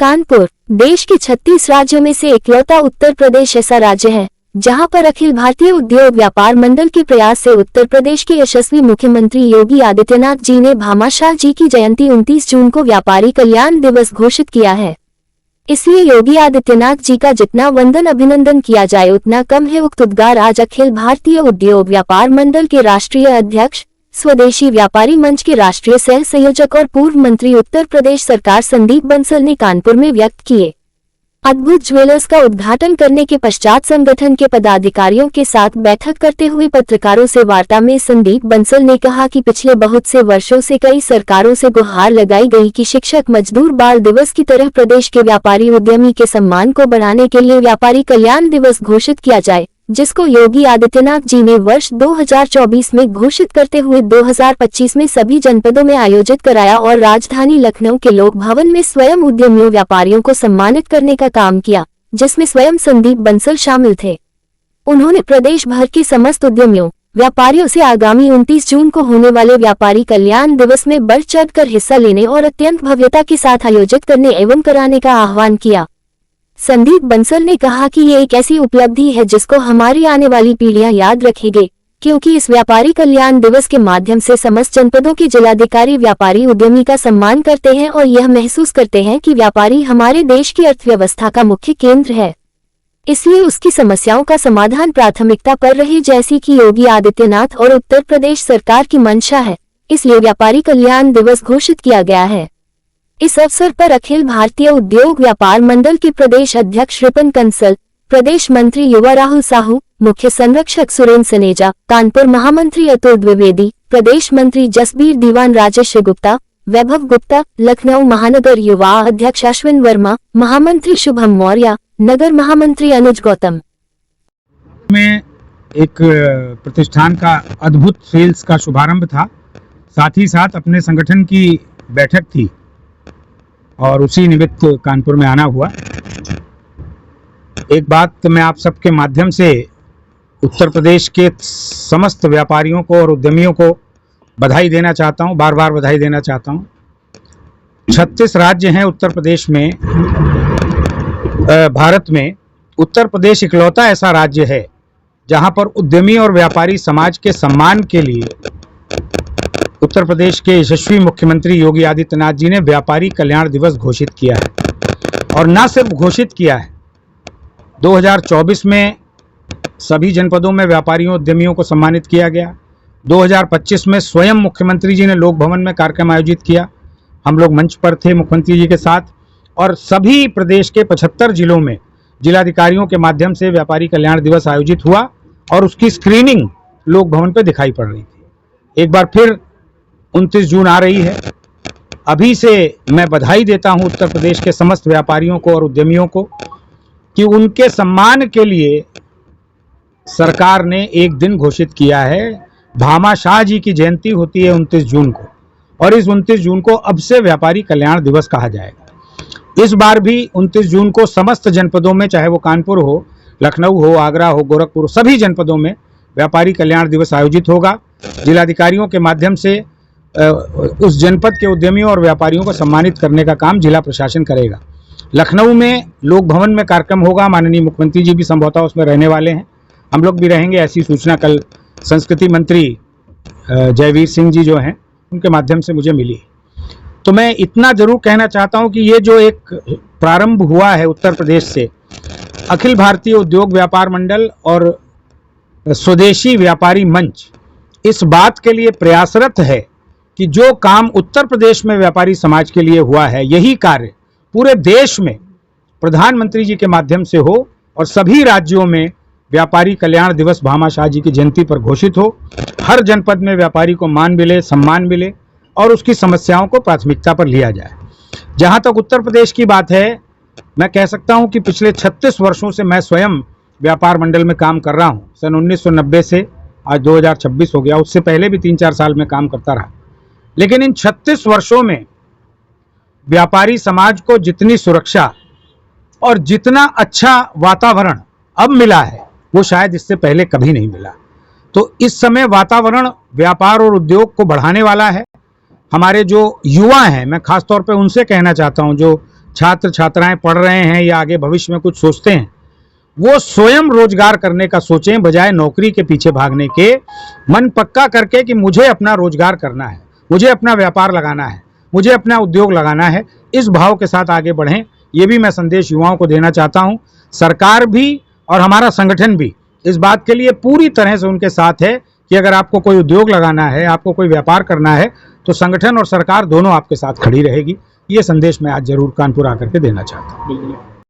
कानपुर देश के 36 राज्यों में से इकलौता उत्तर प्रदेश ऐसा राज्य है जहां पर अखिल भारतीय उद्योग व्यापार मंडल के प्रयास से उत्तर प्रदेश के यशस्वी मुख्यमंत्री योगी आदित्यनाथ जी ने भामाशाह जी की जयंती 29 जून को व्यापारी कल्याण दिवस घोषित किया है। इसलिए योगी आदित्यनाथ जी का जितना वंदन अभिनंदन किया जाए उतना कम है। उक्त उद्गार आज अखिल भारतीय उद्योग व्यापार मंडल के राष्ट्रीय अध्यक्ष, स्वदेशी व्यापारी मंच के राष्ट्रीय सह संयोजक और पूर्व मंत्री उत्तर प्रदेश सरकार संदीप बंसल ने कानपुर में व्यक्त किए। अद्भुत ज्वेलर्स का उद्घाटन करने के पश्चात संगठन के पदाधिकारियों के साथ बैठक करते हुए पत्रकारों से वार्ता में संदीप बंसल ने कहा कि पिछले बहुत से वर्षों से कई सरकारों से गुहार लगाई गई कि शिक्षक मजदूर बाल दिवस की तरह प्रदेश के व्यापारी उद्यमी के सम्मान को बढ़ाने के लिए व्यापारी कल्याण दिवस घोषित किया जाए, जिसको योगी आदित्यनाथ जी ने वर्ष 2024 में घोषित करते हुए 2025 में सभी जनपदों में आयोजित कराया और राजधानी लखनऊ के लोक भवन में स्वयं उद्यमियों व्यापारियों को सम्मानित करने का काम किया, जिसमें स्वयं संदीप बंसल शामिल थे। उन्होंने प्रदेश भर के समस्त उद्यमियों व्यापारियों से आगामी 29 जून को होने वाले व्यापारी कल्याण दिवस में बढ़ चढ़कर हिस्सा लेने और अत्यंत भव्यता के साथ आयोजित करने एवं कराने का आह्वान किया। संदीप बंसल ने कहा कि ये एक ऐसी उपलब्धि है जिसको हमारी आने वाली पीढ़ियां याद रखेंगे, क्योंकि इस व्यापारी कल्याण दिवस के माध्यम से समस्त जनपदों के जिलाधिकारी व्यापारी उद्यमी का सम्मान करते हैं और यह महसूस करते हैं कि व्यापारी हमारे देश की अर्थव्यवस्था का मुख्य केंद्र है, इसलिए उसकी समस्याओं का समाधान प्राथमिकता पर रहे, जैसी कि योगी आदित्यनाथ और उत्तर प्रदेश सरकार की मंशा है। इसलिए व्यापारी कल्याण दिवस घोषित किया गया है। इस अवसर पर अखिल भारतीय उद्योग व्यापार मंडल के प्रदेश अध्यक्ष रिपन कंसल, प्रदेश मंत्री युवा राहुल साहू, मुख्य संरक्षक सुरेंद्र सनेजा, कानपुर महामंत्री अतुल द्विवेदी, प्रदेश मंत्री जसबीर दीवान, राजेश गुप्ता, वैभव गुप्ता, लखनऊ महानगर युवा अध्यक्ष अश्विन वर्मा, महामंत्री शुभम मौर्य, नगर महामंत्री अनुज गौतम में एक प्रतिष्ठान का अद्भुत सेल्स का शुभारंभ था। साथ ही साथ अपने संगठन की बैठक थी और उसी निमित्त कानपुर में आना हुआ। एक बात मैं आप सबके माध्यम से उत्तर प्रदेश के समस्त व्यापारियों को और उद्यमियों को बधाई देना चाहता हूं, बार बार बधाई देना चाहता हूं। 36 राज्य हैं उत्तर प्रदेश में। भारत में उत्तर प्रदेश इकलौता ऐसा राज्य है जहां पर उद्यमी और व्यापारी समाज के सम्मान के लिए उत्तर प्रदेश के यशस्वी मुख्यमंत्री योगी आदित्यनाथ जी ने व्यापारी कल्याण दिवस घोषित किया है। और न सिर्फ घोषित किया है, 2024 में सभी जनपदों में व्यापारियों उद्यमियों को सम्मानित किया गया। 2025 में स्वयं मुख्यमंत्री जी ने लोक भवन में कार्यक्रम आयोजित किया। हम लोग मंच पर थे मुख्यमंत्री जी के साथ, और सभी प्रदेश के 75 जिलों में जिलाधिकारियों के माध्यम से व्यापारी कल्याण दिवस आयोजित हुआ और उसकी स्क्रीनिंग लोक भवन पर दिखाई पड़ रही थी। एक बार फिर 29 जून आ रही है। अभी से मैं बधाई देता हूं उत्तर प्रदेश के समस्त व्यापारियों को और उद्यमियों को कि उनके सम्मान के लिए सरकार ने एक दिन घोषित किया है। भामाशाह जी की जयंती होती है 29 जून को, और इस 29 जून को अब से व्यापारी कल्याण दिवस कहा जाएगा। इस बार भी 29 जून को समस्त जनपदों में, चाहे वो कानपुर हो, लखनऊ हो, आगरा हो, गोरखपुर, सभी जनपदों में व्यापारी कल्याण दिवस आयोजित होगा। जिलाधिकारियों के माध्यम से उस जनपद के उद्यमियों और व्यापारियों को सम्मानित करने का काम जिला प्रशासन करेगा। लखनऊ में लोक भवन में कार्यक्रम होगा। माननीय मुख्यमंत्री जी भी संभवतः उसमें रहने वाले हैं, हम लोग भी रहेंगे। ऐसी सूचना कल संस्कृति मंत्री जयवीर सिंह जी जो हैं उनके माध्यम से मुझे मिली। तो मैं इतना जरूर कहना चाहता हूं कि ये जो एक प्रारंभ हुआ है उत्तर प्रदेश से, अखिल भारतीय उद्योग व्यापार मंडल और स्वदेशी व्यापारी मंच इस बात के लिए प्रयासरत है कि जो काम उत्तर प्रदेश में व्यापारी समाज के लिए हुआ है, यही कार्य पूरे देश में प्रधानमंत्री जी के माध्यम से हो और सभी राज्यों में व्यापारी कल्याण दिवस भामाशाह जी की जयंती पर घोषित हो। हर जनपद में व्यापारी को मान मिले, सम्मान मिले और उसकी समस्याओं को प्राथमिकता पर लिया जाए। जहां तक उत्तर प्रदेश की बात है, मैं कह सकता हूं कि पिछले 36 वर्षों से मैं स्वयं व्यापार मंडल में काम कर रहा हूं। सन 1990 से आज 2026 हो गया, उससे पहले भी 3-4 साल में काम करता रहा। लेकिन इन 36 वर्षों में व्यापारी समाज को जितनी सुरक्षा और जितना अच्छा वातावरण अब मिला है, वो शायद इससे पहले कभी नहीं मिला। तो इस समय वातावरण व्यापार और उद्योग को बढ़ाने वाला है। हमारे जो युवा हैं, मैं खास तौर पे उनसे कहना चाहता हूं जो छात्र छात्राएं पढ़ रहे हैं या आगे भविष्य में कुछ सोचते हैं, वो स्वयं रोजगार करने का सोचें, बजाय नौकरी के पीछे भागने के। मन पक्का करके कि मुझे अपना रोजगार करना है, मुझे अपना व्यापार लगाना है, मुझे अपना उद्योग लगाना है, इस भाव के साथ आगे बढ़ें। ये भी मैं संदेश युवाओं को देना चाहता हूं। सरकार भी और हमारा संगठन भी इस बात के लिए पूरी तरह से उनके साथ है कि अगर आपको कोई उद्योग लगाना है, आपको कोई व्यापार करना है, तो संगठन और सरकार दोनों आपके साथ खड़ी रहेगी। ये संदेश मैं आज जरूर कानपुर आकर के देना चाहता हूँ।